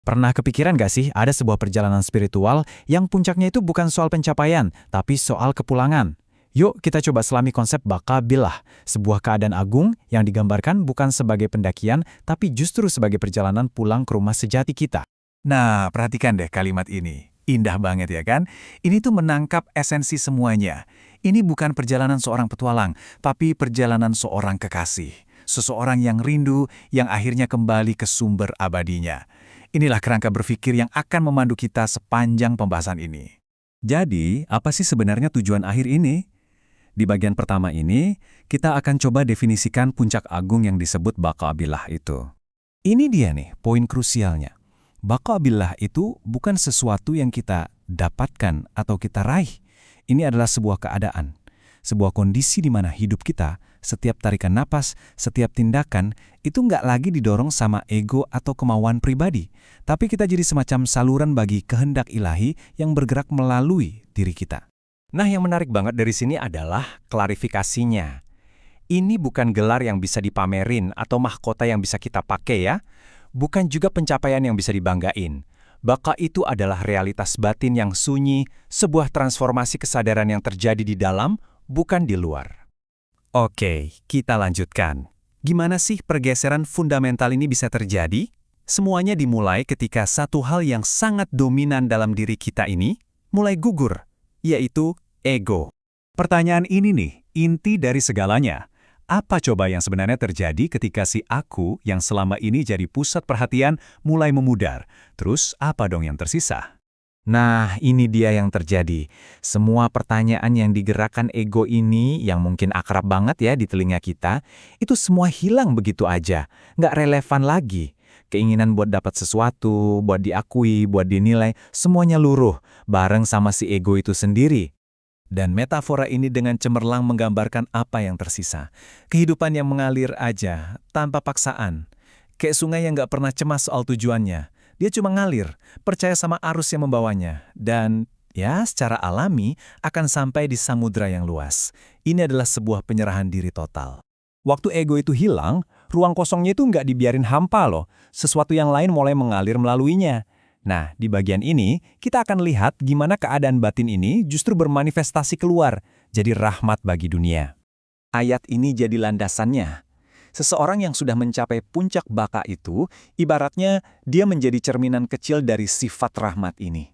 Pernah kepikiran gak sih ada sebuah perjalanan spiritual yang puncaknya itu bukan soal pencapaian, tapi soal kepulangan? Yuk kita coba selami konsep bakabilah, sebuah keadaan agung yang digambarkan bukan sebagai pendakian, tapi justru sebagai perjalanan pulang ke rumah sejati kita. Nah, perhatikan deh kalimat ini. Indah banget ya kan? Ini tuh menangkap esensi semuanya. Ini bukan perjalanan seorang petualang, tapi perjalanan seorang kekasih. Seseorang yang rindu, yang akhirnya kembali ke sumber abadinya. Inilah kerangka berpikir yang akan memandu kita sepanjang pembahasan ini. Jadi, apa sih sebenarnya tujuan akhir ini? Di bagian pertama ini, kita akan coba definisikan puncak agung yang disebut baqabillah itu. Ini dia nih, poin krusialnya. Baqabillah itu bukan sesuatu yang kita dapatkan atau kita raih. Ini adalah sebuah keadaan, sebuah kondisi di mana hidup kita, setiap tarikan napas, setiap tindakan, itu nggak lagi didorong sama ego atau kemauan pribadi, tapi kita jadi semacam saluran bagi kehendak ilahi yang bergerak melalui diri kita. Nah, yang menarik banget dari sini adalah klarifikasinya. Ini bukan gelar yang bisa dipamerin atau mahkota yang bisa kita pakai ya. Bukan juga pencapaian yang bisa dibanggain. Baqa itu adalah realitas batin yang sunyi, sebuah transformasi kesadaran yang terjadi di dalam, bukan di luar. Oke, kita lanjutkan. Gimana sih pergeseran fundamental ini bisa terjadi? Semuanya dimulai ketika satu hal yang sangat dominan dalam diri kita ini mulai gugur, yaitu ego. Pertanyaan ini nih, inti dari segalanya. Apa coba yang sebenarnya terjadi ketika si aku yang selama ini jadi pusat perhatian mulai memudar? Terus apa dong yang tersisa? Nah, ini dia yang terjadi. Semua pertanyaan yang digerakkan ego ini, yang mungkin akrab banget ya di telinga kita, itu semua hilang begitu aja. Nggak relevan lagi. Keinginan buat dapat sesuatu, buat diakui, buat dinilai, semuanya luruh, bareng sama si ego itu sendiri. Dan metafora ini dengan cemerlang menggambarkan apa yang tersisa. Kehidupan yang mengalir aja, tanpa paksaan. Kayak sungai yang nggak pernah cemas soal tujuannya. Dia cuma ngalir, percaya sama arus yang membawanya. Dan ya secara alami akan sampai di samudra yang luas. Ini adalah sebuah penyerahan diri total. Waktu ego itu hilang, ruang kosongnya itu nggak dibiarin hampa loh. Sesuatu yang lain mulai mengalir melaluinya. Nah, di bagian ini, kita akan lihat gimana keadaan batin ini justru bermanifestasi keluar, jadi rahmat bagi dunia. Ayat ini jadi landasannya. Seseorang yang sudah mencapai puncak baka itu, ibaratnya dia menjadi cerminan kecil dari sifat rahmat ini.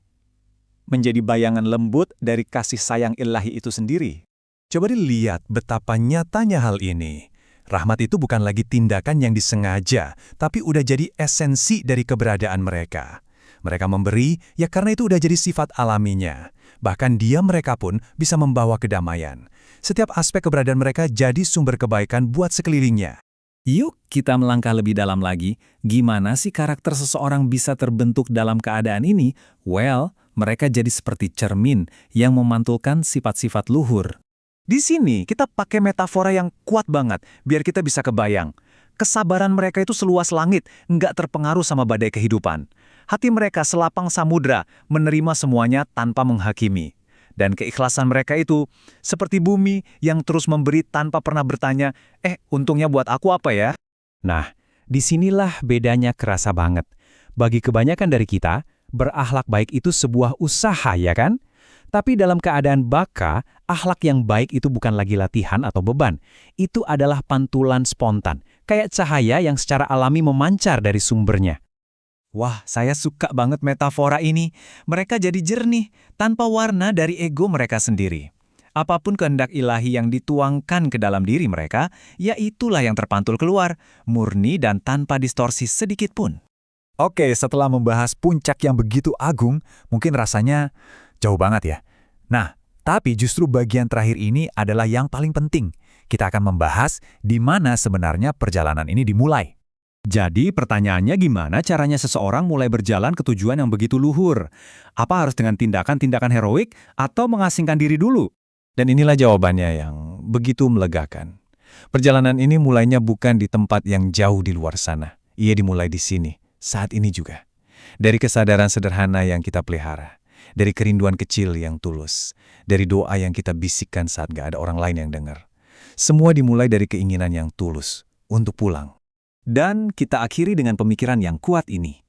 Menjadi bayangan lembut dari kasih sayang ilahi itu sendiri. Coba dilihat betapa nyatanya hal ini. Rahmat itu bukan lagi tindakan yang disengaja, tapi udah jadi esensi dari keberadaan mereka. Mereka memberi, ya karena itu udah jadi sifat alaminya. Bahkan mereka pun bisa membawa kedamaian. Setiap aspek keberadaan mereka jadi sumber kebaikan buat sekelilingnya. Yuk kita melangkah lebih dalam lagi. Gimana sih karakter seseorang bisa terbentuk dalam keadaan ini? Well, mereka jadi seperti cermin yang memantulkan sifat-sifat luhur. Di sini kita pakai metafora yang kuat banget, biar kita bisa kebayang. Kesabaran mereka itu seluas langit, nggak terpengaruh sama badai kehidupan. Hati mereka selapang samudra, menerima semuanya tanpa menghakimi. Dan keikhlasan mereka itu seperti bumi yang terus memberi tanpa pernah bertanya, untungnya buat aku apa ya? Nah, disinilah bedanya kerasa banget. Bagi kebanyakan dari kita, berakhlak baik itu sebuah usaha, ya kan? Tapi dalam keadaan baka, akhlak yang baik itu bukan lagi latihan atau beban. Itu adalah pantulan spontan, kayak cahaya yang secara alami memancar dari sumbernya. Wah, saya suka banget metafora ini. Mereka jadi jernih, tanpa warna dari ego mereka sendiri. Apapun kehendak ilahi yang dituangkan ke dalam diri mereka, ya itulah yang terpantul keluar, murni dan tanpa distorsi sedikit pun. Oke, setelah membahas puncak yang begitu agung, mungkin rasanya jauh banget ya. Nah, tapi justru bagian terakhir ini adalah yang paling penting. Kita akan membahas di mana sebenarnya perjalanan ini dimulai. Jadi pertanyaannya gimana caranya seseorang mulai berjalan ke tujuan yang begitu luhur? Apa harus dengan tindakan-tindakan heroik atau mengasingkan diri dulu? Dan inilah jawabannya yang begitu melegakan. Perjalanan ini mulainya bukan di tempat yang jauh di luar sana. Ia dimulai di sini, saat ini juga. Dari kesadaran sederhana yang kita pelihara. Dari kerinduan kecil yang tulus. Dari doa yang kita bisikkan saat gak ada orang lain yang dengar. Semua dimulai dari keinginan yang tulus untuk pulang. Dan kita akhiri dengan pemikiran yang kuat ini.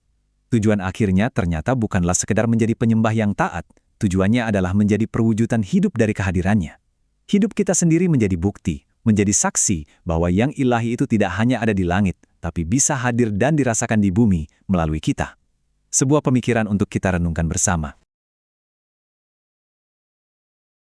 Tujuan akhirnya ternyata bukanlah sekedar menjadi penyembah yang taat. Tujuannya adalah menjadi perwujudan hidup dari kehadirannya. Hidup kita sendiri menjadi bukti, menjadi saksi bahwa yang ilahi itu tidak hanya ada di langit, tapi bisa hadir dan dirasakan di bumi melalui kita. Sebuah pemikiran untuk kita renungkan bersama.